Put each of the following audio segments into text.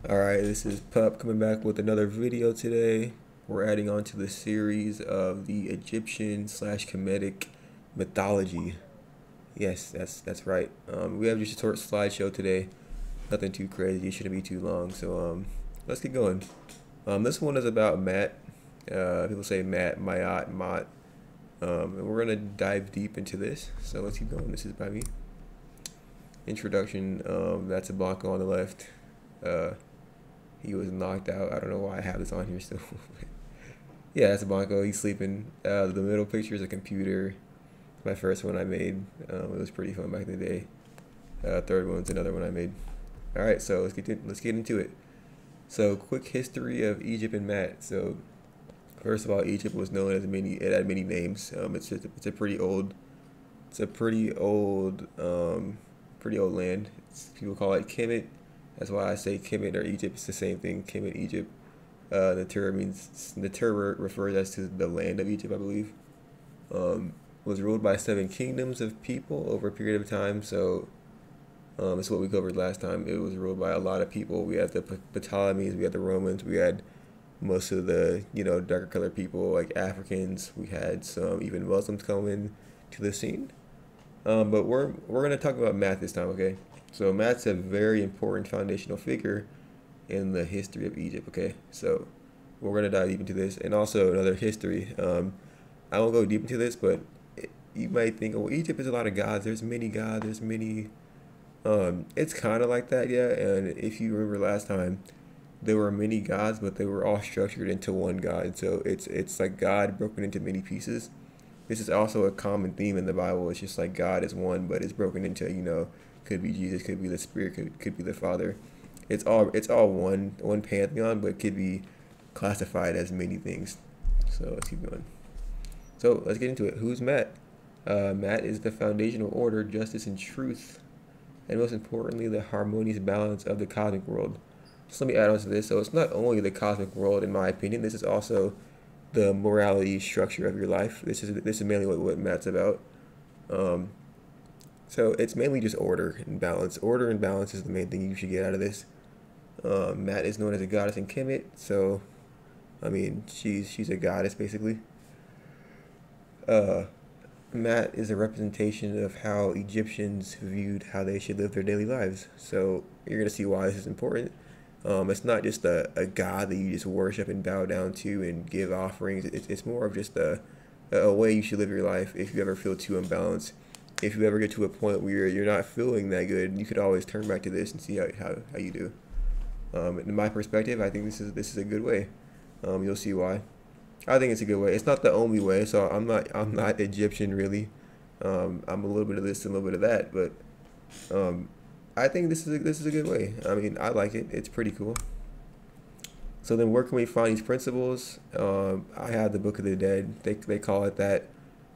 Alright, this is Pup coming back with another video today. We're adding on to the series of the Egyptian slash Kemetic mythology. Yes, that's right. We have just a short slideshow today. Nothing too crazy, shouldn't be too long. So let's get going. This one is about Maat. People say Maat, Mayat, Mott. And we're gonna dive deep into this. So let's keep going. This is by me. Introduction. That's a Blanco on the left. He was knocked out. I don't know why I have this on here still. Yeah, that's Blanco. He's sleeping. The middle picture is a computer. My first one I made. It was pretty fun back in the day. Third one's another one I made. All right, so let's get into it. So, quick history of Egypt and Maat. So, first of all, Egypt was known as many. It had many names. It's a pretty old. It's a pretty old land. People call it Kemet. That's why I say Kemet or Egypt. It's the same thing. Kemet, Egypt. The refers as to the land of Egypt, I believe. Was ruled by 7 kingdoms of people over a period of time. So it's what we covered last time. It was ruled by a lot of people. We had the Ptolemies, we had the Romans, we had most of the darker colored people like Africans. We had some even Muslims coming to the scene. But we're gonna talk about Maat this time, okay? So Maat's a very important foundational figure in the history of Egypt, okay? So we're gonna dive deep into this, and also another history. I won't go deep into this, but you might think, oh, Egypt is a lot of gods. There's many gods. There's many. It's kind of like that, yeah. And if you remember last time, there were many gods, but they were all structured into one god. So it's like God broken into many pieces. This is also a common theme in the Bible. It's just like God is one, but it's broken into, could be Jesus, could be the Spirit, could be the Father. It's all one pantheon, but could be classified as many things. So let's keep going. So let's get into it. Who's Maat? Maat is the foundational order, justice, and truth, and most importantly, the harmonious balance of the cosmic world. So let me add on to this. So it's not only the cosmic world, in my opinion. This is also the morality structure of your life. This is mainly what Maat's about. So it's mainly just order and balance. Order and balance is the main thing you should get out of this. Maat is known as a goddess in Kemet, so I mean she's a goddess basically. Maat is a representation of how Egyptians viewed how they should live their daily lives. So you're gonna see why this is important. It's not just a god that you just worship and bow down to and give offerings. It's more of just a way you should live your life if you ever feel too unbalanced. If you ever get to a point where you're not feeling that good, you could always turn back to this and see how you do. In my perspective, I think this is a good way. You'll see why. I think it's a good way. It's not the only way, so I'm not Egyptian really. I'm a little bit of this and a little bit of that, but I think this is a good way. I mean, I like it. It's pretty cool. So then, where can we find these principles? I have the Book of the Dead. They call it that,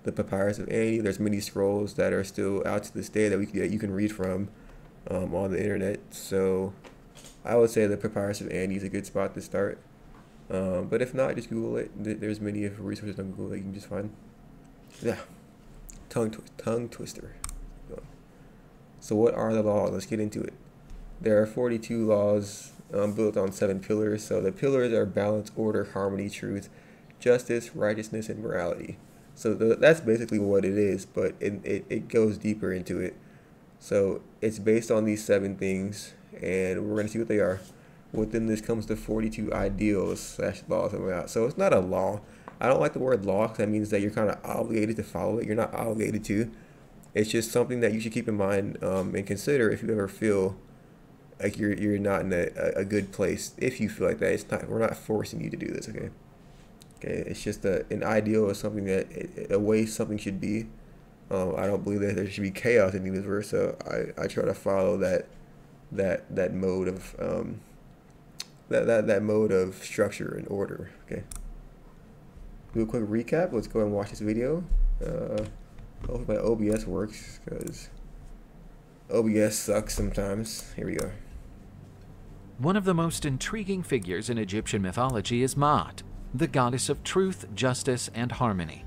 the Papyrus of Ani. There's many scrolls that are still out to this day that you can read from on the internet. So I would say the Papyrus of Ani is a good spot to start. But if not, just Google it. There's many resources on Google that you can just find. Yeah, tongue twister. So what are the laws? Let's get into it. There are 42 laws built on 7 pillars. So the pillars are balance, order, harmony, truth, justice, righteousness, and morality. So that's basically what it is, but it goes deeper into it. So it's based on these 7 things, and we're going to see what they are. Within this comes the 42 ideals slash laws of Maat. So it's not a law. I don't like the word law because that means that you're kind of obligated to follow it. You're not obligated to. It's just something that you should keep in mind and consider if you ever feel like you're not in a good place. If you feel like that, we're not forcing you to do this, okay? Okay, it's just an ideal is something a way something should be. I don't believe that there should be chaos in the universe, so I try to follow that mode of that mode of structure and order. Okay. Do a quick recap. Let's go and watch this video. Hopefully my OBS works because OBS sucks sometimes. Here we go. One of the most intriguing figures in Egyptian mythology is Maat, the goddess of truth, justice, and harmony.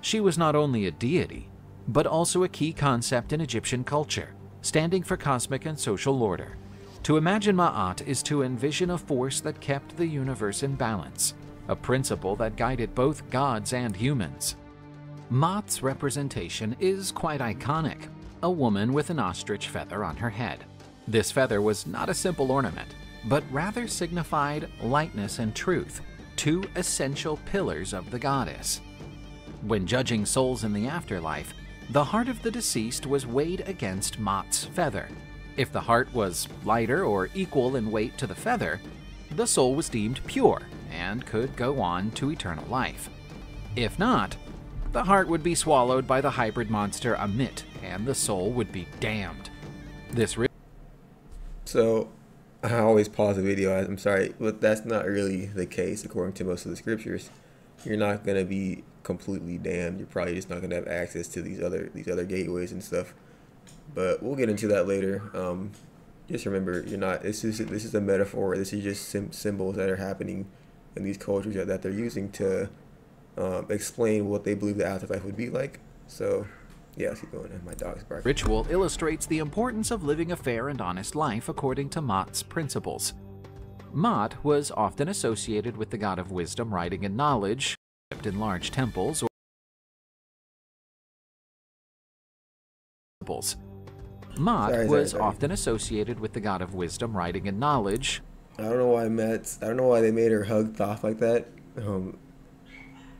She was not only a deity, but also a key concept in Egyptian culture, standing for cosmic and social order. To imagine Ma'at is to envision a force that kept the universe in balance, a principle that guided both gods and humans. Maat's representation is quite iconic, a woman with an ostrich feather on her head. This feather was not a simple ornament, but rather signified lightness and truth, two essential pillars of the goddess. When judging souls in the afterlife, the heart of the deceased was weighed against Maat's feather. If the heart was lighter or equal in weight to the feather, the soul was deemed pure and could go on to eternal life. If not, the heart would be swallowed by the hybrid monster Amit, and the soul would be damned. So, I always pause the video. I'm sorry, but that's not really the case according to most of the scriptures. You're not gonna be completely damned. You're probably just not gonna have access to these other gateways and stuff. But we'll get into that later. Just remember, you're not. This is a metaphor. This is just symbols that are happening in these cultures that they're using to explain what they believe the afterlife would be like. So, yeah, keep going. My dog's barking. Ritual illustrates the importance of living a fair and honest life according to Maat's principles. Maat was often associated with the god of wisdom, writing, and knowledge, kept in large temples or Maat was often associated with the god of wisdom, writing, and knowledge. I don't know why they made her hug Thoth like that.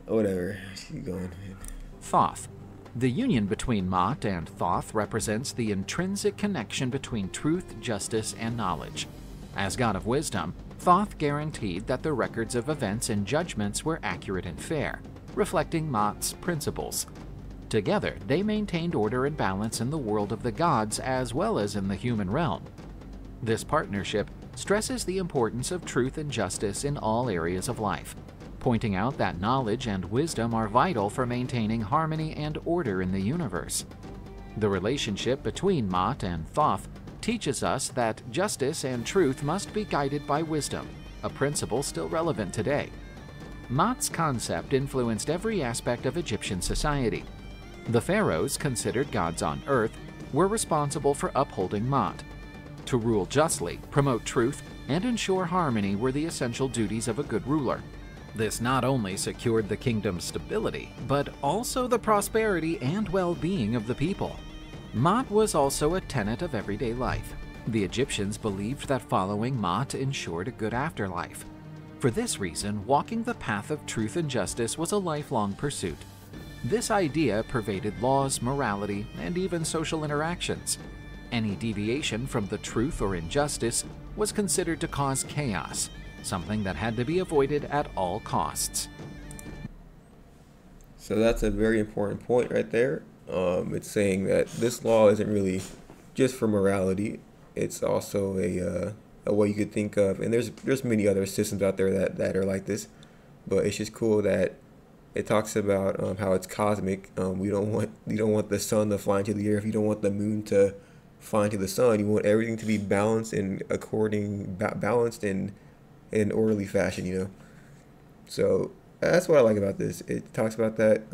Whatever. Keep going, man. Thoth. The union between Maat and Thoth represents the intrinsic connection between truth, justice, and knowledge. As god of wisdom, Thoth guaranteed that the records of events and judgments were accurate and fair, reflecting Maat's principles. Together, they maintained order and balance in the world of the gods as well as in the human realm. This partnership stresses the importance of truth and justice in all areas of life, pointing out that knowledge and wisdom are vital for maintaining harmony and order in the universe. The relationship between Maat and Thoth teaches us that justice and truth must be guided by wisdom, a principle still relevant today. Maat's concept influenced every aspect of Egyptian society. The pharaohs, considered gods on earth, were responsible for upholding Maat. To rule justly, promote truth, and ensure harmony were the essential duties of a good ruler. This not only secured the kingdom's stability, but also the prosperity and well-being of the people. Maat was also a tenet of everyday life. The Egyptians believed that following Maat ensured a good afterlife. For this reason, walking the path of truth and justice was a lifelong pursuit. This idea pervaded laws, morality, and even social interactions. Any deviation from the truth or injustice was considered to cause chaos, something that had to be avoided at all costs. So that's a very important point right there. It's saying that this law isn't really just for morality. It's also a way you could think of, and there's many other systems out there that are like this, but it's just cool that it talks about how it's cosmic. You don't want the sun to fly into the earth. You don't want the moon to fly into the sun. You want everything to be balanced and balanced in an orderly fashion. You know. So that's what I like about this. It talks about that.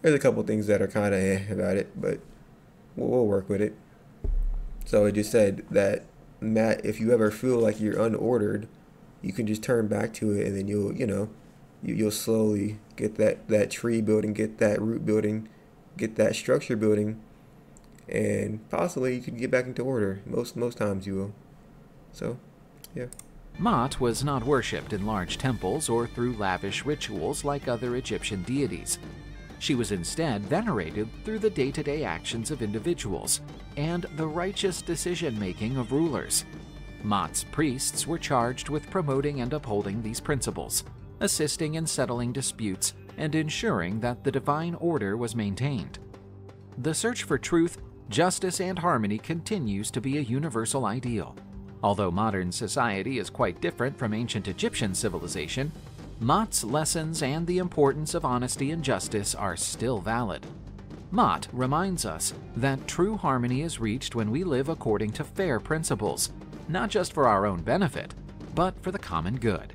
There's a couple things that are kind of about it, but we'll work with it. So it just said that, Matt, if you ever feel like you're unordered, you can just turn back to it, and then you'll slowly get that tree building, get that root building, get that structure building, and possibly you could get back into order. Most times you will. So, yeah. Maat was not worshipped in large temples or through lavish rituals like other Egyptian deities. She was instead venerated through the day-to-day actions of individuals and the righteous decision-making of rulers. Maat's priests were charged with promoting and upholding these principles, assisting in settling disputes and ensuring that the divine order was maintained. The search for truth, justice, and harmony continues to be a universal ideal. Although modern society is quite different from ancient Egyptian civilization, Maat's lessons and the importance of honesty and justice are still valid. Maat reminds us that true harmony is reached when we live according to fair principles, not just for our own benefit, but for the common good.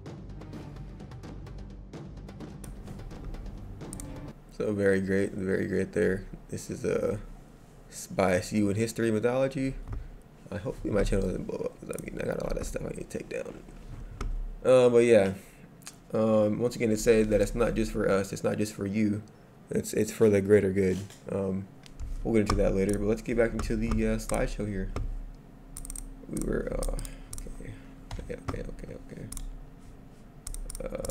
So very great there. This is by CU in History Mythology. Hopefully my channel doesn't blow up, because I mean I got a lot of stuff I need to take down. But yeah, once again, it said that it's not just for us, it's not just for you, it's for the greater good. We'll get into that later, but let's get back into the slideshow here. We were okay.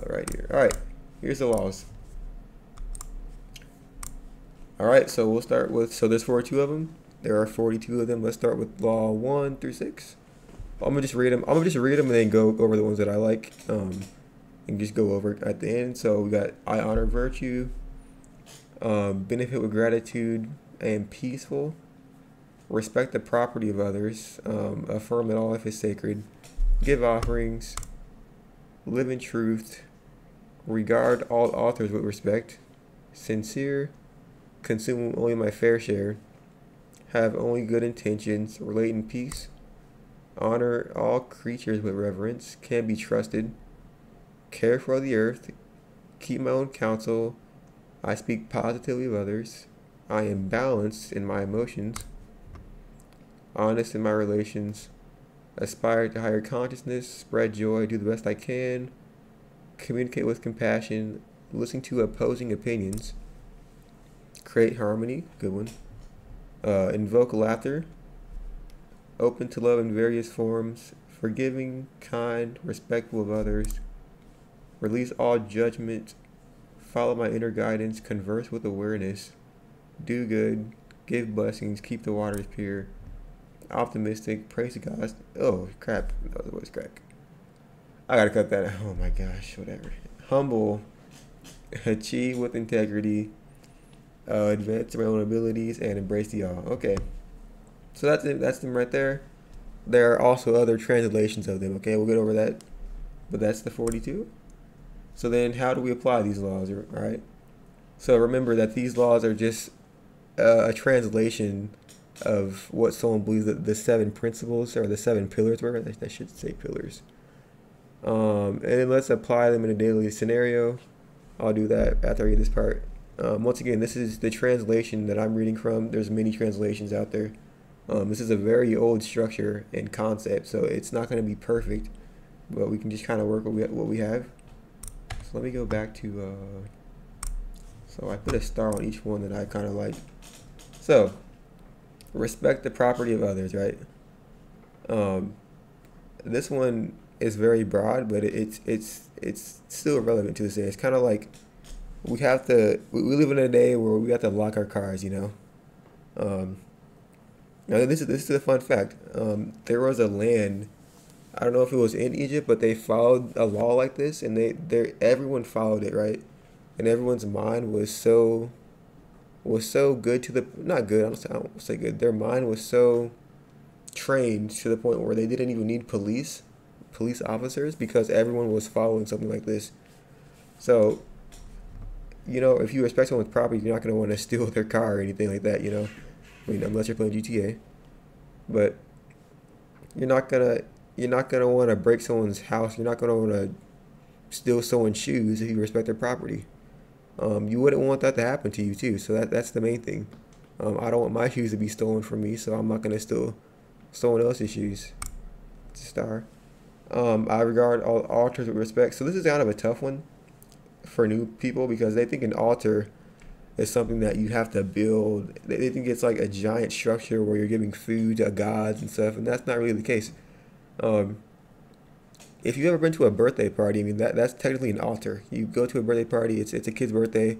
Right here. All right, here's the laws. All right, so we'll start with, so there's 42 of them. There are 42 of them. Let's start with law 1 through 6. I'm gonna just read them. And then go over the ones that I like, and just go over at the end. So we got: I honor virtue, benefit with gratitude, and peaceful. Respect the property of others. Affirm that all life is sacred. Give offerings. Live in truth. Regard all authors with respect. Sincere. Consume only my fair share. Have only good intentions. Relate in peace. Honor all creatures with reverence. Can be trusted. Care for the earth. Keep my own counsel. I speak positively of others. I am balanced in my emotions. Honest in my relations. Aspire to higher consciousness. Spread joy. Do the best I can. Communicate with compassion. Listen to opposing opinions. Create harmony. Good one. Invoke laughter. Open to love in various forms. Forgiving, kind, respectful of others. Release all judgment. Follow my inner guidance. Converse with awareness. Do good. Give blessings. Keep the waters pure. Optimistic. Praise God. Oh, crap. That was crack. I gotta cut that out. Oh my gosh. Whatever. Humble. Achieve with integrity. Advance my own abilities and embrace the all. Okay. So that's it. That's them right there. There are also other translations of them. Okay, we'll get over that. But that's the 42. So then how do we apply these laws? All right. So remember that these laws are just a translation of what someone believes that the 7 principles or the 7 pillars were. I should say pillars. And then let's apply them in a daily scenario. I'll do that after I read this part. Once again, this is the translation that I'm reading from. There's many translations out there. This is a very old structure and concept, so it's not going to be perfect, but we can just kind of work with what we have. So let me go back to, so I put a star on each one that I kind of like. So, respect the property of others, right? This one is very broad, but it's still relevant to this day. It's kind of like we live in a day where we have to lock our cars, you know. Now this is a fun fact. There was a land, I don't know if it was in Egypt, but they followed a law like this, and everyone followed it, right? And everyone's mind was so good to the, not good, I don't say good. Their mind was so trained to the point where they didn't even need police officers, because everyone was following something like this. So, you know, if you respect someone's property, you're not going to want to steal their car or anything like that, you know. I mean, unless you're playing GTA. But you're not gonna want to break someone's house. You're not gonna want to steal someone's shoes if you respect their property. You wouldn't want that to happen to you too. So that's the main thing. I don't want my shoes to be stolen from me, so I'm not gonna steal someone else's shoes. It's a star. I regard all altars with respect. So this is kind of a tough one for new people, because they think an altar is something that you have to build. They think it's like a giant structure where you're giving food to gods and stuff, and that's not really the case. If you've ever been to a birthday party, I mean, that's technically an altar. You go to a birthday party, it's a kid's birthday,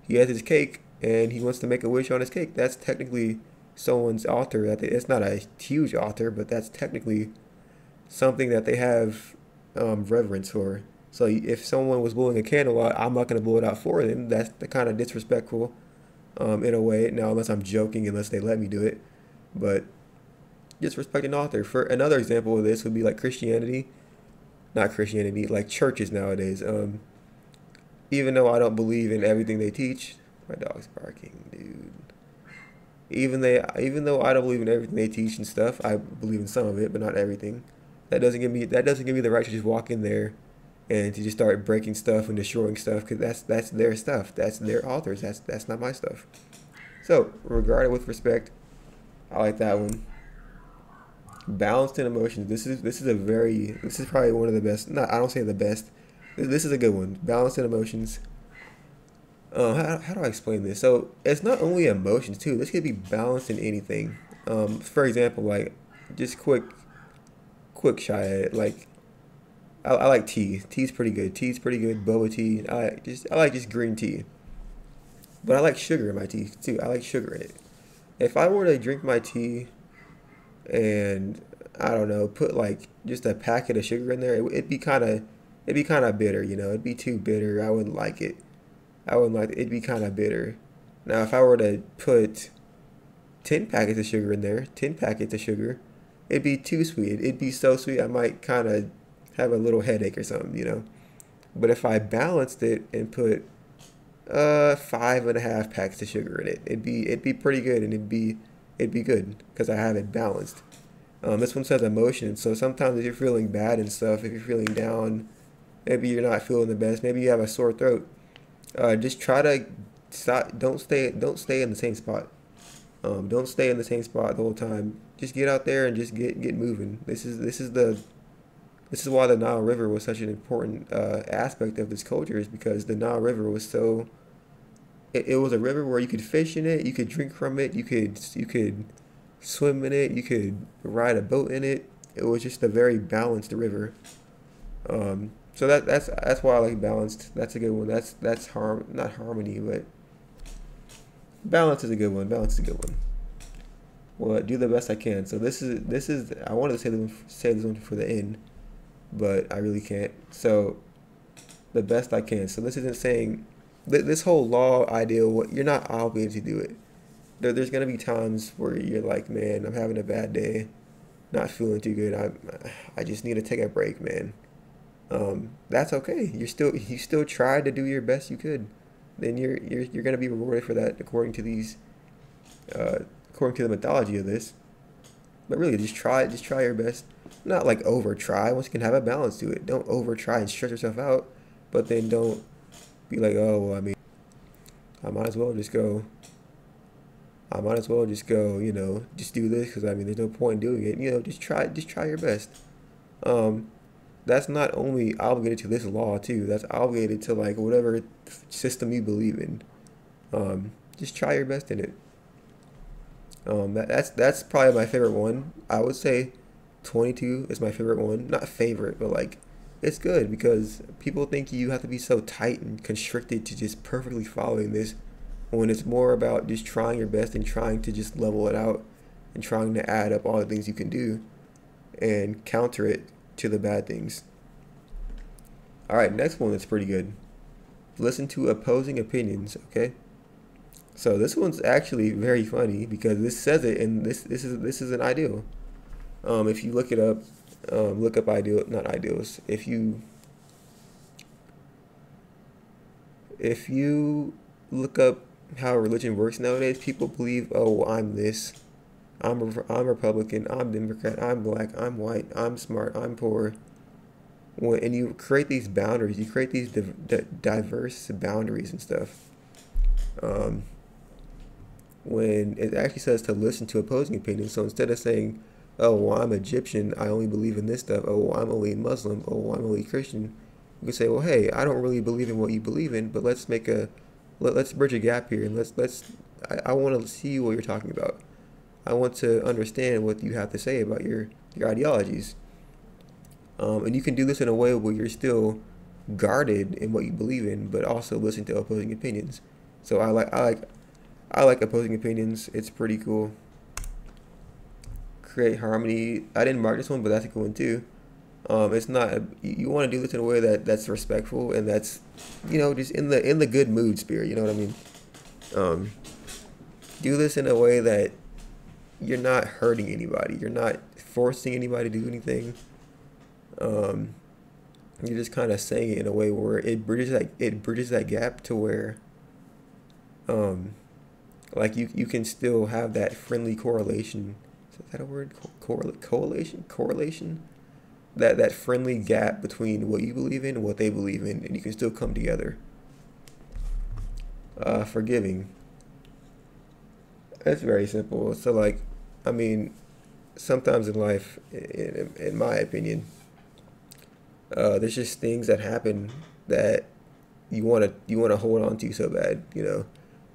he has his cake, and he wants to make a wish on his cake. That's technically someone's altar. It's not a huge altar, but that's technically something that they have reverence for. So if someone was blowing a candle out, I'm not going to blow it out for them. That's the kind of disrespectful in a way. Now, unless I'm joking, unless they let me do it. But just respect an author. For another example of this would be like Christianity. Not Christianity, like churches nowadays. Even though I don't believe in everything they teach, my dog's barking, dude. Even though I don't believe in everything they teach and stuff, I believe in some of it, but not everything. That doesn't give me the right to just walk in there and to just start breaking stuff and destroying stuff, because that's their stuff. That's their authors. That's not my stuff. So regard it with respect. I like that one. Balanced in emotions. This is probably one of the best. Not I don't say the best. This is a good one. Balanced in emotions. How do I explain this? So it's not only emotions too. This could be balanced in anything. For example, like just quick shot at it. Like I like tea. Tea's pretty good. Tea's pretty good. Boba tea. I like just green tea. But I like sugar in my tea too. I like sugar in it. If I were to drink my tea and I don't know, put like just a packet of sugar in there, it'd be kind of bitter. You know, it'd be too bitter. I wouldn't like it. I wouldn't like it. It'd be kind of bitter. Now, if I were to put 10 packets of sugar in there, 10 packets of sugar, it'd be too sweet. It'd be so sweet I might kind of have a little headache or something. You know. But if I balanced it and put 5.5 packs of sugar in it, it'd be pretty good, and it'd be good because I have it balanced. This one says emotions, so sometimes if you're feeling bad and stuff, if you're feeling down, maybe you're not feeling the best, maybe you have a sore throat, just try to stop. Don't stay in the same spot. Don't stay in the same spot the whole time. Just get out there and just get moving. This is why the Nile River was such an important aspect of this culture, is because the Nile River was so. It was a river where you could fish in it, you could drink from it, you could swim in it, you could ride a boat in it. It was just a very balanced river. So that's why I like balanced. That's a good one. That's not harmony, but balance is a good one. Balance is a good one. Well, do the best I can. So this is I wanted to say this one for the end, but I really can't. So the best I can. So this isn't saying this whole law ideal. You're not obligated to do it. There's gonna be times where you're like, man, I'm having a bad day, not feeling too good. I just need to take a break, man. That's okay. You still tried to do your best you could. Then you're gonna be rewarded for that according to the mythology of this. But really, just try your best. Not like over try. Once you can have a balance to it. Don't over try and stress yourself out. But then don't be like, oh, well, I mean, I might as well just go. I might as well just go. You know, just do this because I mean, there's no point in doing it. You know, just try your best. That's not only obligated to this law too. That's obligated to like whatever system you believe in. Just try your best in it. That's probably my favorite one. I would say 22 is my favorite one. Not favorite, but like it's good because people think you have to be so tight and constricted to just perfectly following this, when it's more about just trying your best and trying to just level it out and trying to add up all the things you can do and counter it to the bad things. All right, next one that's pretty good. Listen to opposing opinions, okay? So this one's actually very funny because this says it, and this is an ideal. If you look it up, look up ideal, not ideals. If you look up how religion works nowadays, people believe, oh, well, I'm this, I'm Republican, I'm Democrat, I'm black, I'm white, I'm smart, I'm poor. And you create these boundaries, you create these diverse boundaries and stuff. When it actually says to listen to opposing opinions, so instead of saying, oh, well, I'm Egyptian, I only believe in this stuff, oh, well, I'm only Muslim, oh, well, I'm only Christian, you can say, well, hey, I don't really believe in what you believe in, but let's bridge a gap here, and I want to see what you're talking about. I want to understand what you have to say about your ideologies. And you can do this in a way where you're still guarded in what you believe in, but also listen to opposing opinions. So I like opposing opinions. It's pretty cool. Create harmony. I didn't mark this one, but that's a good one too. It's not. You want to do this in a way that's respectful and that's, you know, just in the good mood spirit. You know what I mean? Do this in a way that you're not hurting anybody. You're not forcing anybody to do anything. You're just kind of saying it in a way where it bridges that gap to where, like you can still have that friendly correlation. Is that a word? Correlation. That friendly gap between what you believe in and what they believe in, and you can still come together. Forgiving. It's very simple. So like, I mean, sometimes in life, in my opinion, there's just things that happen that you wanna hold on to so bad. It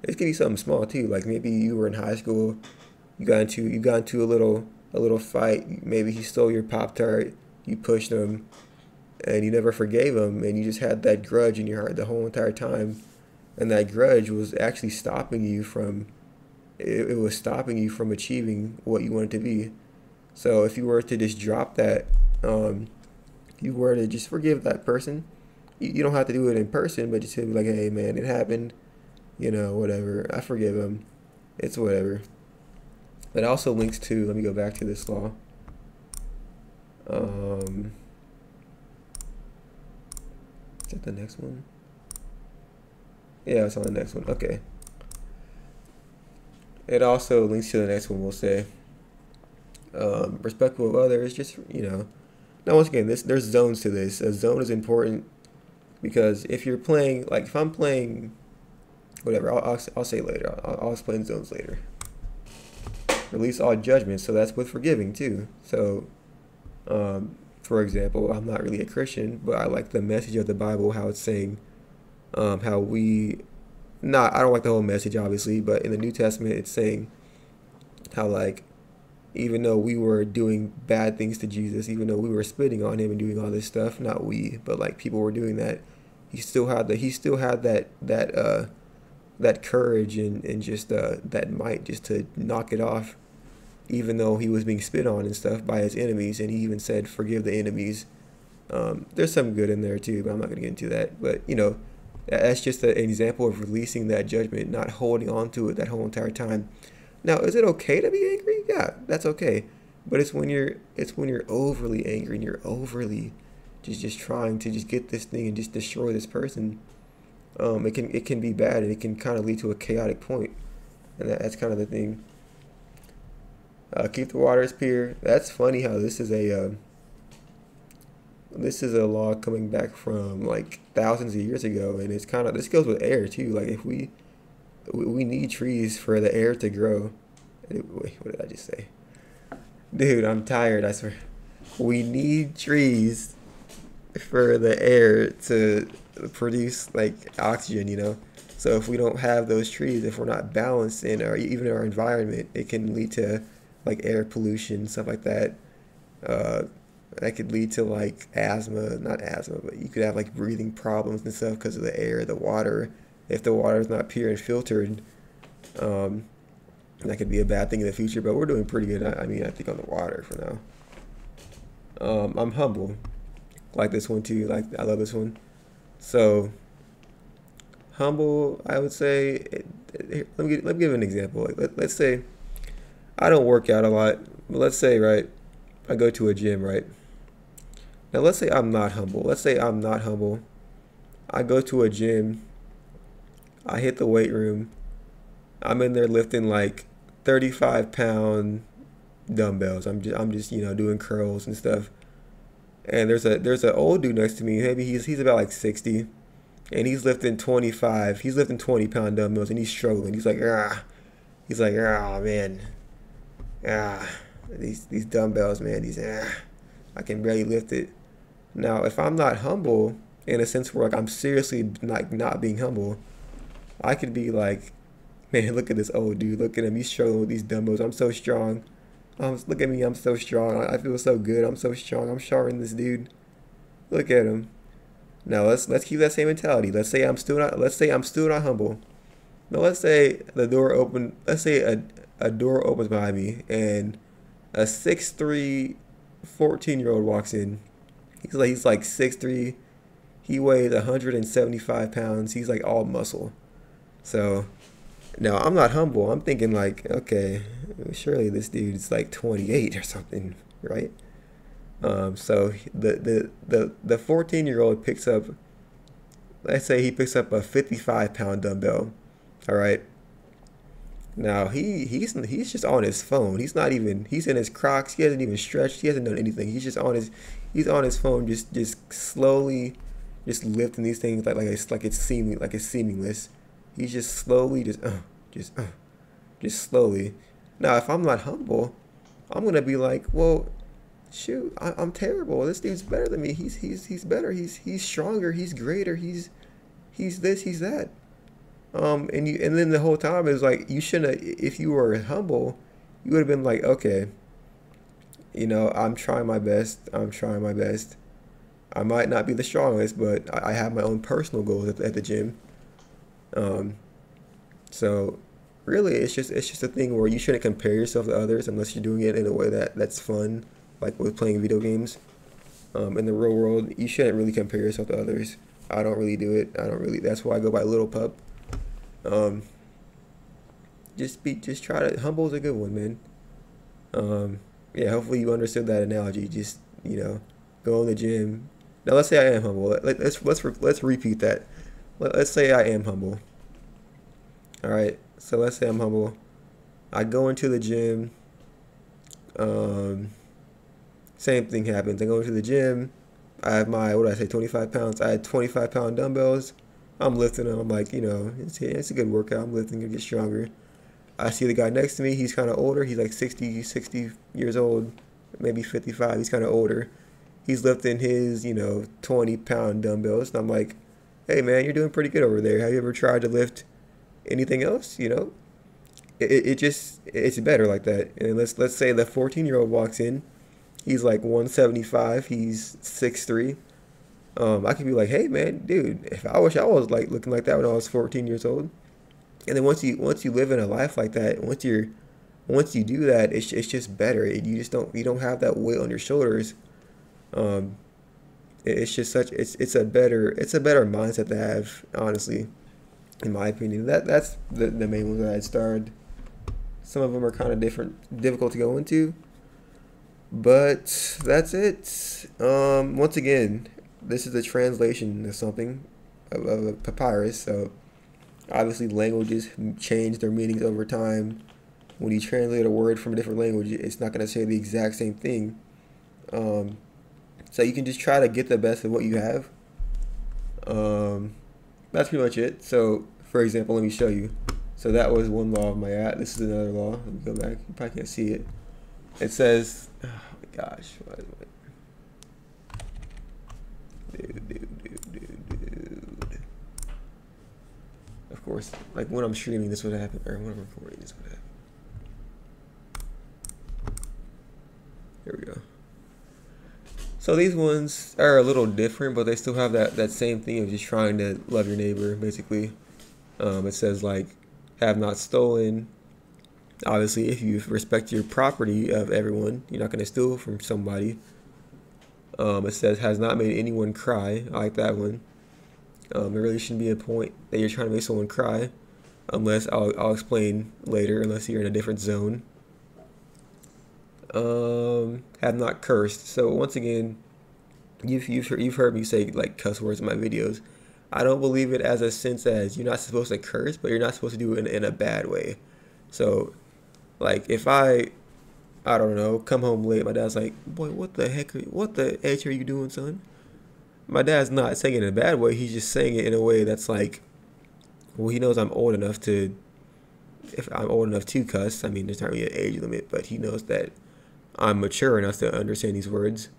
could be something small too. Like maybe you were in high school, you got into a little fight. Maybe he stole your Pop Tart, you pushed him, and you never forgave him, and you just had that grudge in your heart the whole entire time, and that grudge was actually stopping you from it was stopping you from achieving what you wanted to be. So if you were to just drop that, you were to just forgive that person, you don't have to do it in person, but just to be like, hey man, it happened, whatever. I forgive him. It's whatever. It also links to, let me go back to this law. Um, is that the next one? Yeah, it's on the next one. Okay. It also links to the next one. We'll say, respectful of others. Just Now once again, there's zones to this. A zone is important because if you're playing, like if I'm playing, whatever, I'll say later. I'll explain zones later. Release all judgment. So that's with forgiving too. So, for example, I'm not really a Christian, but I like the message of the Bible, how it's saying, how we, not, I don't like the whole message obviously, but in the New Testament it's saying how like, even though we were doing bad things to Jesus, even though we were spitting on him and doing all this stuff, not we, but like people were doing that, he still had that courage and just that might just to knock it off, even though he was being spit on and stuff by his enemies, and he even said, "Forgive the enemies." There's some good in there too, but I'm not gonna get into that. But that's just an example of releasing that judgment, not holding on to it that whole entire time. Now, is it okay to be angry? Yeah, that's okay. But it's when you're overly angry and you're overly just trying to just get this thing and just destroy this person. It can be bad, and it can kind of lead to a chaotic point, and that's kind of the thing. Keep the waters pure. That's funny how this is a law coming back from like thousands of years ago, and it's kind of, this goes with air too. Like if we need trees for the air to grow. Wait, what did I just say? Dude, I'm tired, I swear. We need trees for the air to produce like oxygen. So if we don't have those trees, if we're not balanced in our even our environment, it can lead to like air pollution, stuff like that. Uh, that could lead to like asthma, not asthma, but you could have like breathing problems and stuff because of the air, the water. If the water is not pure and filtered, um, that could be a bad thing in the future. But we're doing pretty good. I mean, I think on the water for now. I'm humble, like this one too. Like I love this one. So humble, I would say. Let me give an example. Like let's say I don't work out a lot, but let's say right, I go to a gym, right. Now let's say I'm not humble. Let's say I'm not humble. I go to a gym. I hit the weight room. I'm in there lifting like 35-pound dumbbells. I'm just doing curls and stuff. And there's an old dude next to me. Maybe he's about like 60, and he's lifting 25. He's lifting 20-pound dumbbells, and he's struggling. He's like, ah, man, ah, these dumbbells, man, I can barely lift it. Now, if I'm not humble, in a sense where like I'm seriously like not being humble, I could be like, man, look at this old dude. Look at him. He's struggling with these dumbbells. I'm so strong. Look at me. I'm so strong. I feel so good. I'm so strong. I'm stronger than this dude. Look at him. Now let's keep that same mentality. Let's say I'm still not humble. Now let's say the door open. Let's say a door opens behind me and a 6'3", 14-year-old walks in. He's like 6'3". He weighs 175 pounds. He's like all muscle. So now I'm not humble. I'm thinking like, okay, surely this dude's like 28 or something, right? So the 14-year-old picks up, let's say he picks up a 55-pound dumbbell. All right. Now he's just on his phone. He's in his Crocs. He hasn't even stretched. He hasn't done anything. He's on his phone, just slowly, just lifting these things like it's seamless. He's just slowly, just slowly. Now, if I'm not humble, I'm gonna be like, well, shoot, I'm terrible. This dude's better than me. He's better. He's stronger. He's greater. He's this. He's that. And then the whole time it was like you shouldn't. If you were humble, you would have been like, okay, I'm trying my best. I'm trying my best. I might not be the strongest, but I have my own personal goals at the gym. Um, so really, it's just a thing where you shouldn't compare yourself to others unless you're doing it in a way that's fun, like with playing video games. In the real world, you shouldn't really compare yourself to others. I don't really do it. I don't really. That's why I go by Little Pup. Um, just try to humble is a good one, man. Yeah, hopefully you understood that analogy. Just go in the gym. Now let's say I am humble. Let's repeat that. Let's say I am humble. All right. So let's say I'm humble. I go into the gym. Um, Same thing happens. I go into the gym. I have my, what did I say, 25 pounds. I had 25-pound dumbbells. I'm lifting them. I'm like, it's a good workout. I'm lifting to get stronger. I see the guy next to me. He's kind of older. He's like 60 years old, maybe 55. He's kind of older. He's lifting his, 20-pound dumbbells. And I'm like, hey, man, you're doing pretty good over there. Have you ever tried to lift anything else? It's better like that. And let's say the 14-year-old walks in. He's like 175. He's 6'3". I could be like, hey, man, dude, if I wish I was like looking like that when I was 14 years old. And then once you live in a life like that, once you do that, it's just better. You don't have that weight on your shoulders. Um, it's just it's a better mindset to have, honestly, in my opinion. That's the main ones that I started. Some of them are kind of difficult to go into, but that's it. Once again, this is a translation of something of a papyrus, so obviously languages change their meanings over time. When you translate a word from a different language, it's not going to say the exact same thing. So you can just try to get the best of what you have. That's pretty much it. So, for example, let me show you. So that was one law of Maat. This is another law. Let me go back. You probably can't see it. It says, oh my gosh. Dude. Of course, like when I'm streaming, this would happen, or when I'm recording, this would happen. Here we go. So these ones are a little different, but they still have that same thing of just trying to love your neighbor, basically. It says, like, have not stolen. Obviously, if you respect your property of everyone, you're not going to steal from somebody. It says, has not made anyone cry. I like that one. There really shouldn't be a point that you're trying to make someone cry, unless I'll explain later, unless you're in a different zone. Have not cursed. So once again, you've heard me say like cuss words in my videos. I don't believe it as a sense as you're not supposed to curse, but you're not supposed to do it in a bad way. So, like if I don't know, come home late, my dad's like, boy, what the H are you doing, son? My dad's not saying it in a bad way. He's just saying it in a way that's like, well, he knows I'm old enough to, if I'm old enough to cuss. I mean, there's not really an age limit, but he knows that I'm mature enough to understand these words.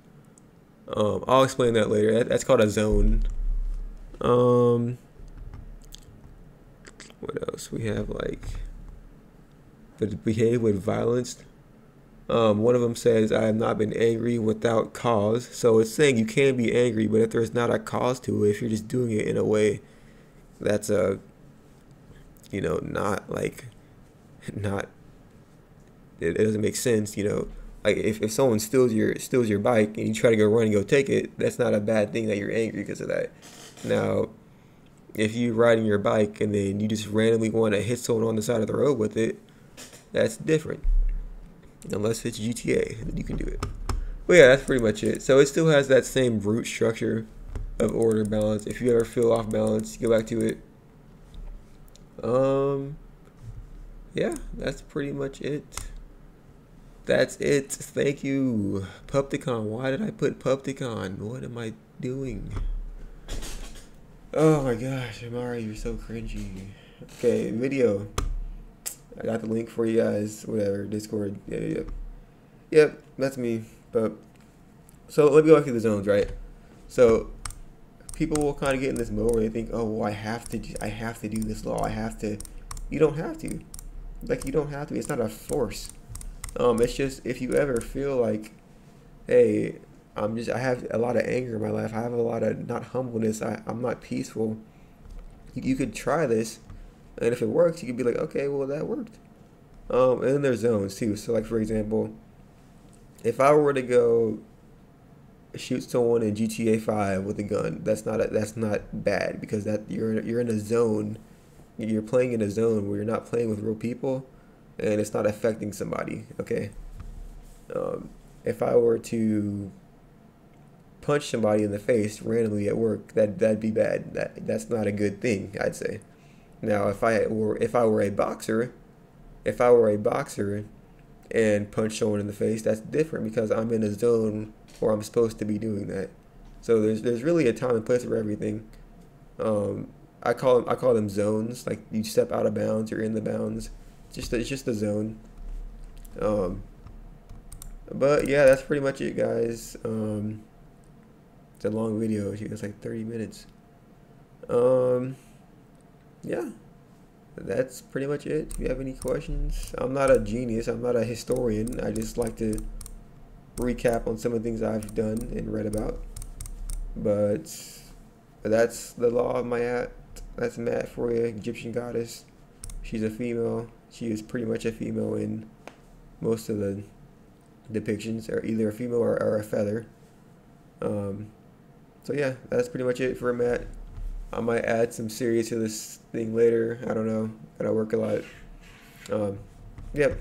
I'll explain that later. That's called a zone. What else? We have like, but behave with violence. One of them says, I have not been angry without cause. So it's saying you can be angry, but if there's not a cause to it, if you're just doing it in a way that's not like, not, it doesn't make sense, Like if someone steals your bike and you try to go run and go take it, that's not a bad thing that you're angry because of that. Now, if you're riding your bike and then you just randomly want to hit someone on the side of the road with it, that's different. Unless it's GTA, then you can do it. But yeah, that's pretty much it. So it still has that same root structure of order, balance. If you ever feel off balance, go back to it. Yeah, that's pretty much it. That's it. Thank you, Pupticon. Why did I put Pupticon? What am I doing? Oh my gosh, Amari, you're so cringy. Okay, video. I got the link for you guys. Whatever, Discord. Yeah. Yep, that's me. But so let me go back to the zones, right? So people will kind of get in this mode where they think, oh, well, I have to do this law. I have to. You don't have to. Like you don't have to. It's not a force. It's just if you ever feel like, hey, I have a lot of anger in my life. I have a lot of not humbleness. I'm not peaceful. You could try this, and if it works, you could be like, okay, well that worked. And then there's zones too. So like for example, if I were to go shoot someone in GTA 5 with a gun, that's not bad because that you're in a zone. You're playing in a zone where you're not playing with real people, and it's not affecting somebody. Okay. If I were to punch somebody in the face randomly at work, that'd be bad. That's not a good thing, I'd say. Now, if I were a boxer, if I were a boxer and punch someone in the face, that's different because I'm in a zone where I'm supposed to be doing that. So there's really a time and place for everything. I call them zones. Like you step out of bounds, you're in the bounds. It's just a zone. Um, but yeah, that's pretty much it, guys. It's a long video. It's like 30 minutes. Um, yeah, that's pretty much it. If you have any questions, I'm not a genius. I'm not a historian. I just like to recap on some of the things I've done and read about. But that's the law of Maat. That's Maat for you, Egyptian goddess. She's a female. She is pretty much a female in most of the depictions, or either a female or a feather. Um, so yeah, that's pretty much it for Matt. I might add some series to this thing later. I don't know. Gotta work a lot. Yep.